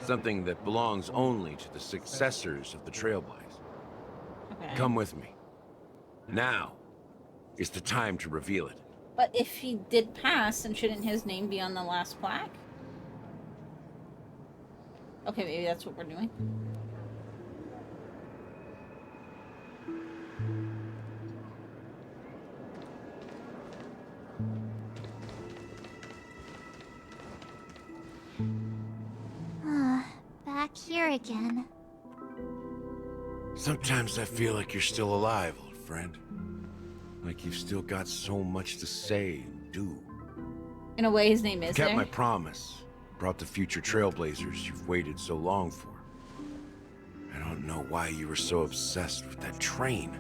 Something that belongs only to the successors of the Trailblaze. Come with me. Now is the time to reveal it. But if he did pass, then shouldn't his name be on the last plaque? Okay, maybe that's what we're doing. Back here again. Sometimes I feel like you're still alive, old friend. Like you've still got so much to say and do. In a way, his name is Kept there. my promise. Brought the future Trailblazers you've waited so long for. I don't know why you were so obsessed with that train.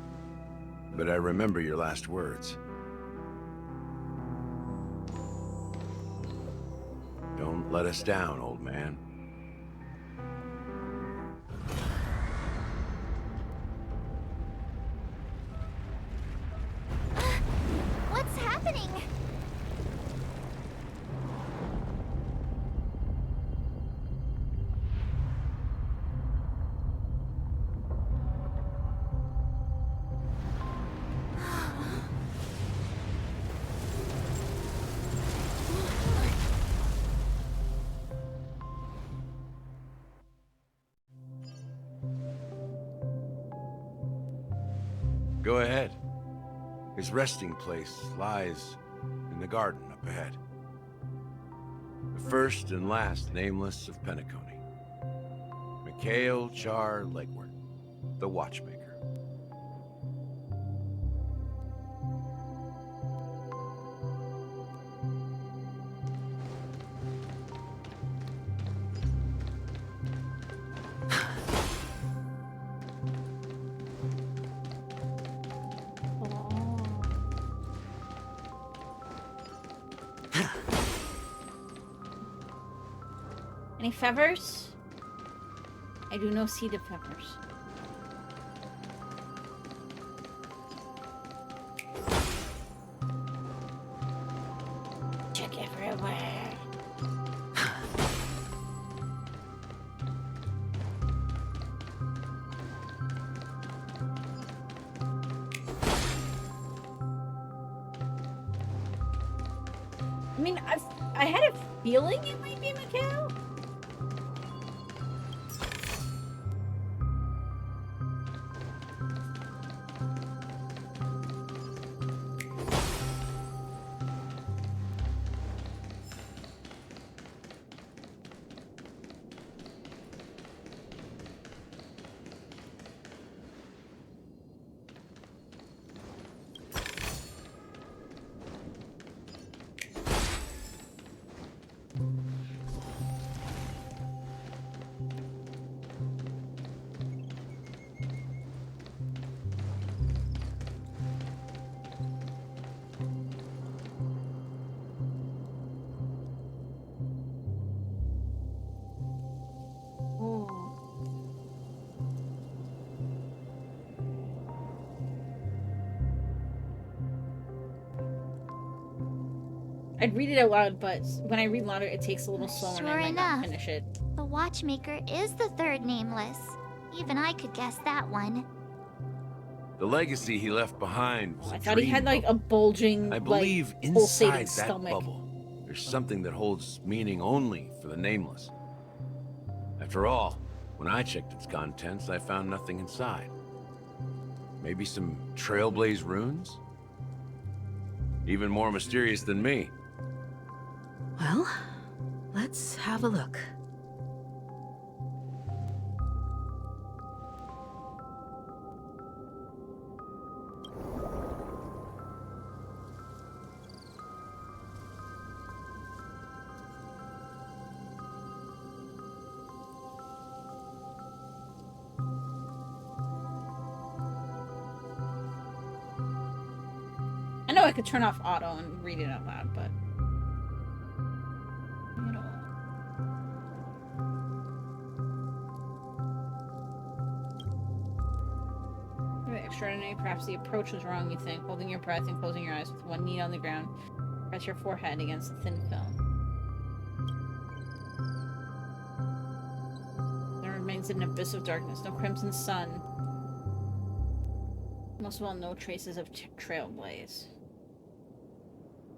But I remember your last words. Don't let us down, old man. What's happening? Go ahead. His resting place lies in the garden up ahead. The first and last nameless of Penacony. Mikhail Char Legward, the Watchmaker. Any feathers? I do no see the feathers. Check everywhere. I mean, I had a feeling it might be Mikhail. I'd read it out loud, but when I read louder, it takes a little slower and I might not finish it. The Watchmaker is the third nameless. Even I could guess that one. The legacy he left behind was I thought he had like a bulging, I believe like, inside pulsating that stomach. bubble, there's something that holds meaning only for the nameless. After all, when I checked its contents, I found nothing inside. Maybe some Trailblaze runes? Even more mysterious than me. Well, let's have a look. I know I could turn off auto and read it out loud, but... Extraordinary. Perhaps the approach was wrong, you think. Holding your breath and closing your eyes with one knee on the ground. Press your forehead against the thin film. There remains an abyss of darkness. No crimson sun. Most of all, no traces of Trailblaze.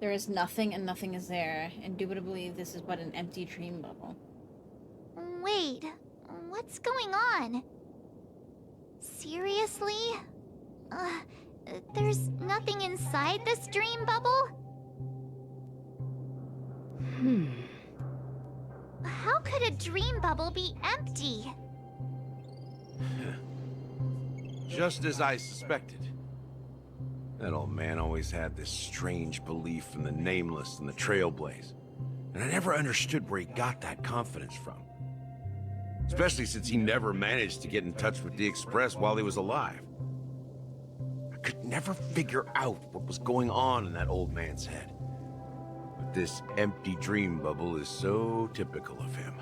There is nothing and nothing is there. Indubitably, this is but an empty dream bubble. Wait, what's going on? Seriously? There's nothing inside this dream bubble? How could a dream bubble be empty? Just as I suspected. That old man always had this strange belief in the nameless and the Trailblaze. And I never understood where he got that confidence from. Especially since he never managed to get in touch with the Express while he was alive. I could never figure out what was going on in that old man's head. But This empty dream bubble is so typical of him.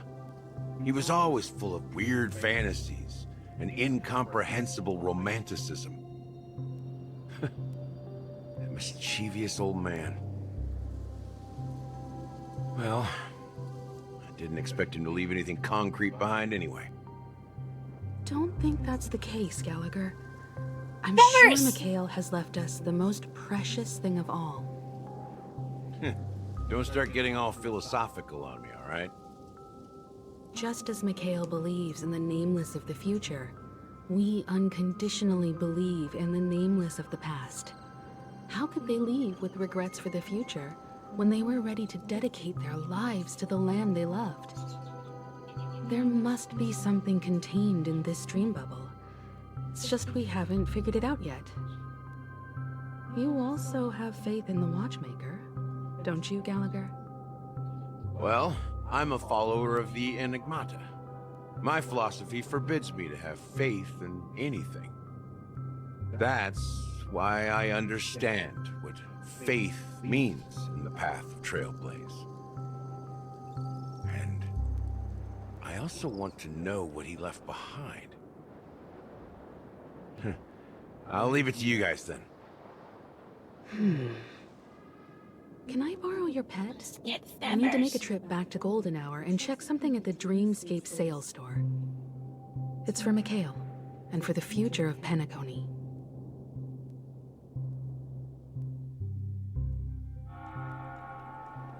He was always full of weird fantasies and incomprehensible romanticism. That mischievous old man. Well, I didn't expect him to leave anything concrete behind anyway. Don't think that's the case, Gallagher. I'm Bears! sure Mikhail has left us the most precious thing of all. Don't start getting all philosophical on me, all right? Just as Mikhail believes in the nameless of the future, we unconditionally believe in the nameless of the past. How could they leave with regrets for the future when they were ready to dedicate their lives to the land they loved? There must be something contained in this dream bubble. It's just we haven't figured it out yet. You also have faith in the Watchmaker, don't you, Gallagher? Well, I'm a follower of the Enigmata. My philosophy forbids me to have faith in anything. That's why I understand what faith means in the path of Trailblaze. And I also want to know what he left behind. I'll leave it to you guys then. Can I borrow your pet? I need to make a trip back to Golden Hour and check something at the Dreamscape sales store. It's for Mikhail, and for the future of Penacony.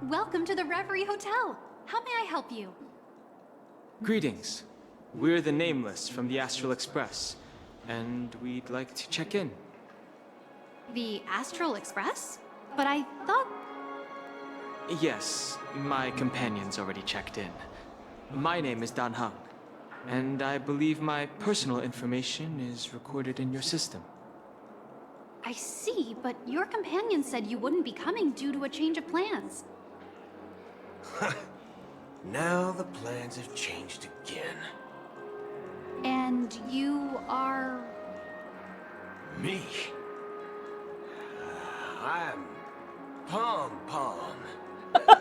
Welcome to the Reverie Hotel. How may I help you? Greetings. We're the Nameless from the Astral Express, and we'd like to check in. The Astral Express? But I thought... Yes, my companion's already checked in. My name is Dan Heng, and I believe my personal information is recorded in your system. I see, but your companion said you wouldn't be coming due to a change of plans. Now the plans have changed again. And you are... Me? I'm Pom Pom.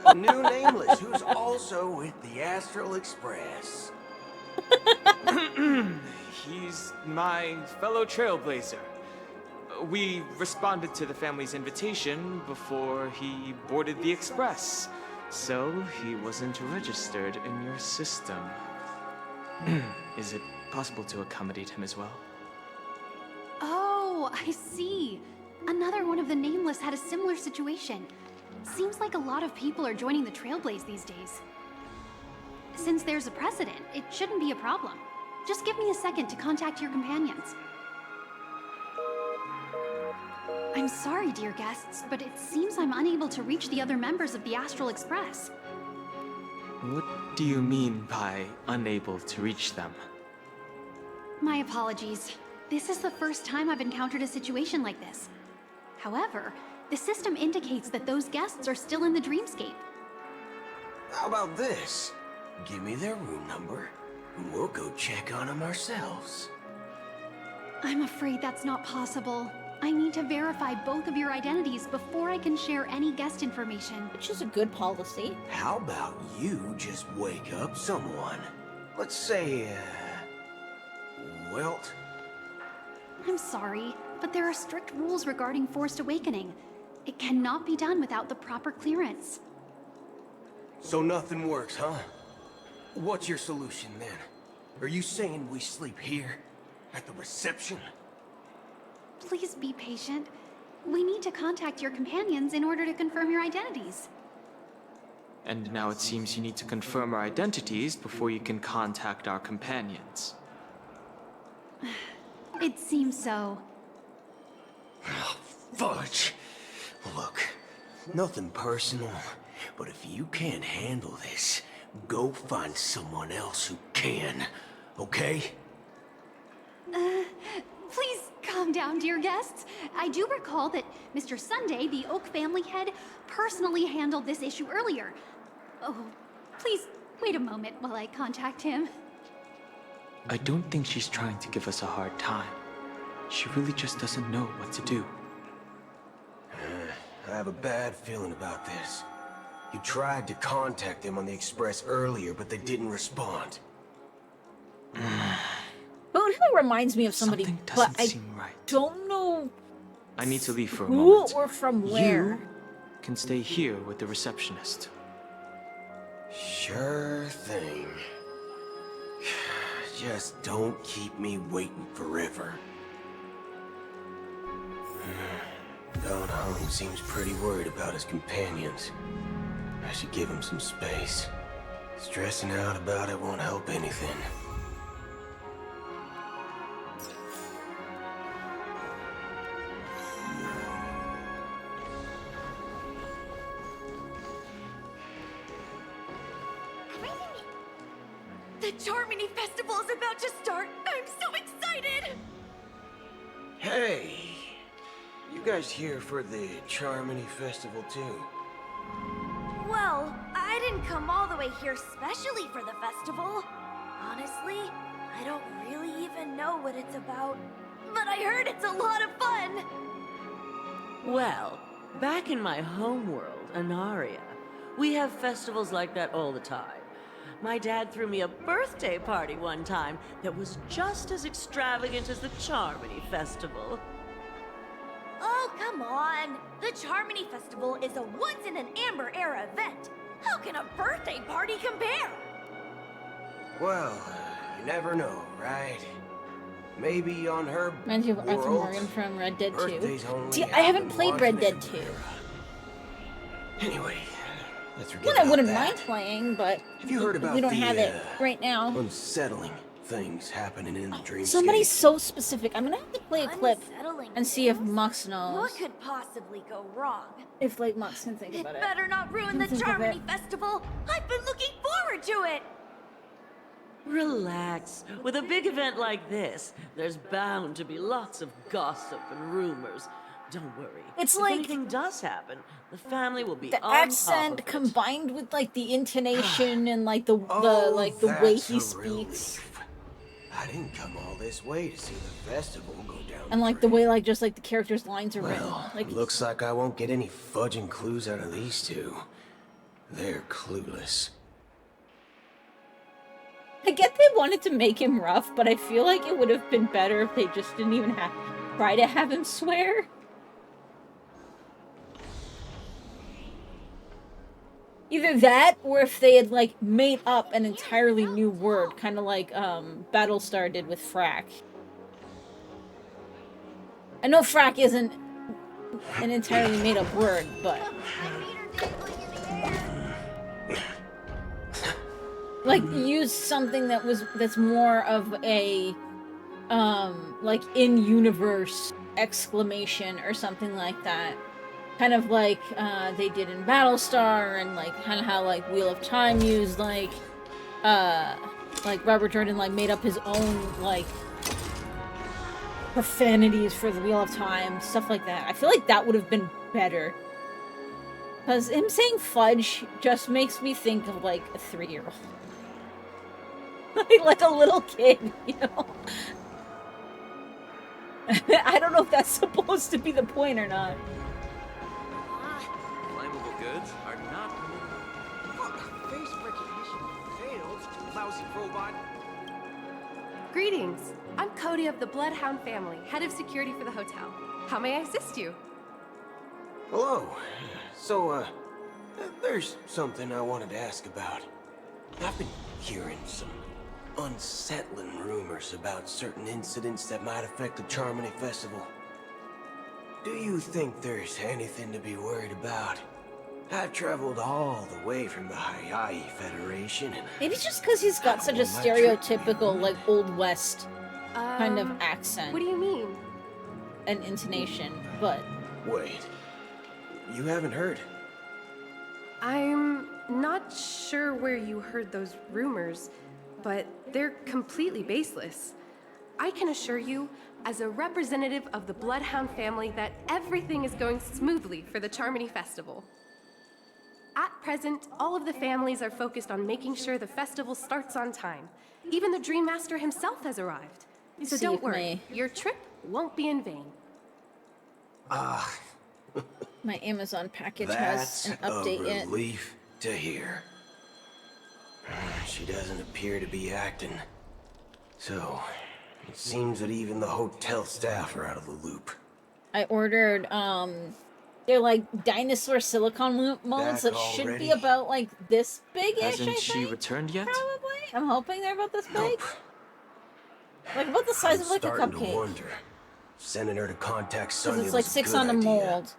A new Nameless who's also with the Astral Express. He's my fellow Trailblazer. We responded to the family's invitation before he boarded the Express, so he wasn't registered in your system. Is it possible to accommodate him as well? Oh, I see. Another one of the Nameless had a similar situation. Seems like a lot of people are joining the Trailblaze these days. Since there's a precedent, it shouldn't be a problem. Just give me a second to contact your companions. I'm sorry, dear guests, but it seems I'm unable to reach the other members of the Astral Express. What do you mean by unable to reach them? My apologies. This is the first time I've encountered a situation like this. However, the system indicates that those guests are still in the Dreamscape. How about this? Give me their room number, and we'll go check on them ourselves. I'm afraid that's not possible. I need to verify both of your identities before I can share any guest information. Which is a good policy. How about you just wake up someone? Let's say, Welt? I'm sorry, but there are strict rules regarding forced awakening. It cannot be done without the proper clearance. So nothing works, huh? What's your solution then? Are you saying we sleep here? At the reception? Please be patient. We need to contact your companions in order to confirm your identities. And now it seems you need to confirm our identities before you can contact our companions. It seems so. Oh, fudge! Look, nothing personal, but if you can't handle this, go find someone else who can, okay? Please calm down, dear guests. I do recall that Mr. Sunday, the Oak family head, personally handled this issue earlier. Oh, please wait a moment while I contact him. I don't think she's trying to give us a hard time. She really just doesn't know what to do. I have a bad feeling about this. You tried to contact them on the Express earlier, but they didn't respond. Boothill reminds me of somebody, but I don't know I need to leave for a who moment. or from where. You can stay here with the receptionist. Sure thing. Just don't keep me waiting forever. Don Hung seems pretty worried about his companions. I should give him some space. Stressing out about it won't help anything. The Charmony Festival is about to start! I'm so excited! Hey! You guys here for the Charmony Festival too? Well, I didn't come all the way here specially for the festival. Honestly, I don't really even know what it's about. But I heard it's a lot of fun! Well, back in my homeworld, Anaria, we have festivals like that all the time. My dad threw me a birthday party one time that was just as extravagant as the Charmony Festival. Oh, come on! The Charmony Festival is a once-in-an-Amber-era event. How can a birthday party compare? Well, you never know, right? Maybe on her Reminds you of Arthur world, Morgan from Red Dead 2. birthdays only See, I haven't happen played once Red in Dead a 2. Anyway, let's forget One I about wouldn't that. mind playing, but Have you heard about we don't the, have it right now. unsettling things happening in the dreamscape? Somebody's so specific. I'm gonna have to play a clip and see if Mux knows. What could possibly go wrong? If like Mux can think It about it. better not ruin the Think of Charmony it. Festival! I've been looking forward to it! Relax. With a big event like this, there's bound to be lots of gossip and rumors. Don't worry. It's if like- anything does happen, the family will be The on top of accent it. combined with like the intonation and like the way that's he a speaks, relief. I didn't come all this way to see the festival go down. and like the way like just like the characters' lines are written. Well, Like looks like I won't get any fudging clues out of these two. They're clueless. I get they wanted to make him rough, but I feel like it would have been better if they just didn't even try to have him swear. Either that, or if they had like made up an entirely new word, kind of like Battlestar did with frack. I know frack isn't an entirely made up word, but like use something that's more of a like in universe exclamation or something like that. Kind of like they did in Battlestar, and like kind of how like Wheel of Time used like Robert Jordan like made up his own like profanities for the Wheel of Time, stuff like that. I feel like that would have been better. Because him saying fudge just makes me think of like a 3-year-old. Like a little kid, you know? I don't know if that's supposed to be the point or not. Flammable goods are not Face recognition failed, lousy robot. Greetings. I'm Cody of the Bloodhound family, head of security for the hotel. How may I assist you? Hello. So, there's something I wanted to ask about. I've been hearing some unsettling rumors about certain incidents that might affect the Charmony Festival. Do you think there's anything to be worried about? I've traveled all the way from the Hayahi Federation and... Maybe just because he's got such a stereotypical, like, Old West kind of accent. What do you mean? And intonation, but... Wait. You haven't heard? I'm not sure where you heard those rumors, but they're completely baseless. I can assure you, as a representative of the Bloodhound family, that everything is going smoothly for the Charmony Festival. At present, all of the families are focused on making sure the festival starts on time. Even the Dream Master himself has arrived. So don't worry, your trip won't be in vain. Ah, my Amazon package that's has an a update yet. relief. to hear. She doesn't appear to be acting. So, it seems that even the hotel staff are out of the loop. I ordered, they're like dinosaur silicone molds that should be already? about like this big-ish, I Hasn't she think, returned yet? probably. I'm hoping they're about this big. Like about the size of like a Starting to cupcake. wonder. Sending her to contact 'Cause Sonya it's like was a 6 good on a idea. mold.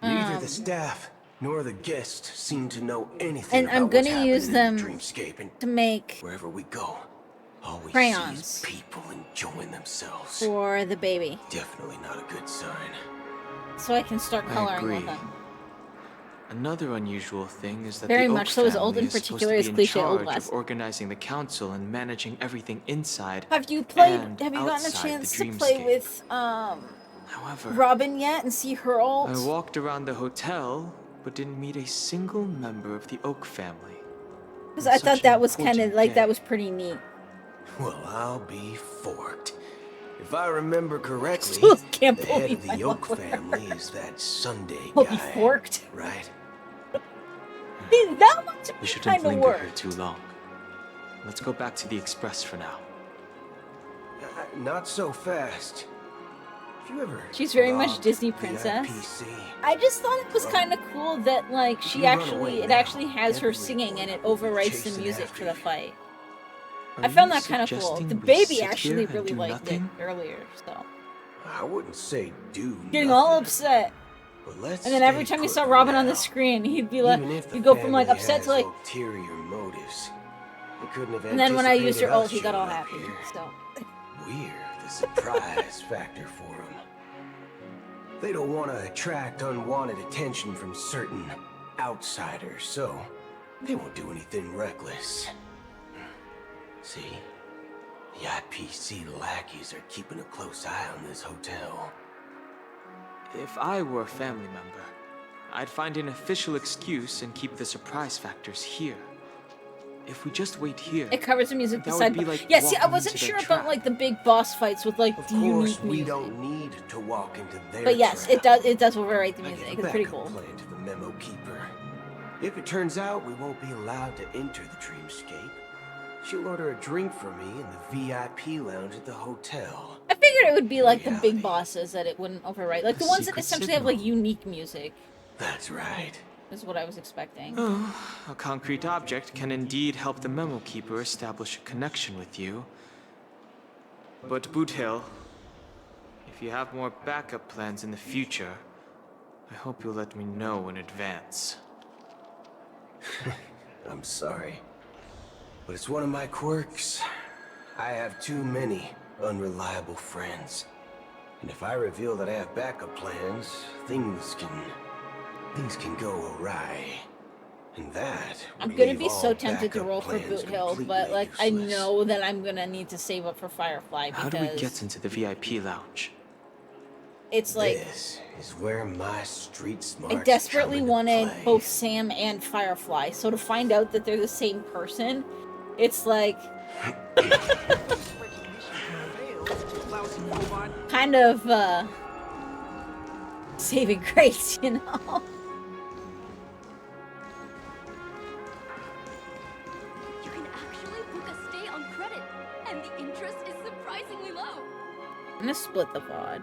Neither the staff nor the guests seem to know anything And about I'm what's gonna happening use in them the dreamscape, and to make wherever we go, all we see crayons is people enjoying themselves. for the baby, Definitely not a good sign. so I can start I coloring agree. with them. Another unusual thing is that Very the Oak much so, as old family in is supposed to particular be as in cliche old charge West. of organizing the council and managing everything inside. Have you played? and Have you gotten a outside the chance to play dreamscape. with However, Robin yet and see her ult? I walked around the hotel, but didn't meet a single member of the Oak family. Because On I such thought an that was kind of important like day. that was pretty neat. Well, I'll be forked. If I remember correctly, Still can't the head believe of the I Yoke went with her. family is that Sunday I'll guy, be forked. right? See, that one to We me shouldn't kind of linger here worked. too long. Let's go back to the Express for now. Not so fast. If you ever She's very much robbed Disney the princess. IPC, I just thought it was kind of cool that like she you run actually away it now, actually has her singing and it overwrites the chasing music after for the fight. Are I found you that kind of cool. suggesting The we baby sit actually here and really do liked nothing? it earlier, so I wouldn't say do getting nothing, all upset. but let's And then every stay time you put saw for Robin on now. the screen, he'd be like, Even if the he'd go from like family upset has to like, ulterior motives. They couldn't have and then when I used her anticipated ult, us he got all showing up happy. here. So We're the surprise factor for them. They don't want to attract unwanted attention from certain outsiders, so they won't do anything reckless. See? The IPC lackeys are keeping a close eye on this hotel. If I were a family member, I'd find an official excuse and keep the surprise factors here. If we just wait here, it covers the music that beside. would be like Yeah, see, I walking wasn't into sure their about trap. like the big boss fights with like Of the course, unique we music. don't need to walk into their But yes, trap. it does. It does overwrite the I music. have It's a pretty backup cool. plan to the memo keeper. If it turns out we won't be allowed to enter the dreamscape, she'll order a drink for me in the VIP lounge at the hotel. I figured it would be like the big bosses that it wouldn't overwrite, like the ones that secret essentially have like unique music. That's right. Is what I was expecting. Oh, a concrete object can indeed help the memo keeper establish a connection with you. But Boot Hill, if you have more backup plans in the future, I hope you'll let me know in advance. I'm sorry, but it's one of my quirks. I have too many unreliable friends. And if I reveal that I have backup plans, things can go awry. And that I'm would gonna leave be so all tempted to backup roll for plans Boot Hill, but completely like I useless. know that I'm gonna need to save up for Firefly How because do we get into the VIP lounge? it's like This is where my street smarts I desperately come into wanted play. both Sam and Firefly. So to find out that they're the same person, it's like kind of saving grace, you know? You can actually book a stay on credit, and the interest is surprisingly low. I'm gonna split the VOD.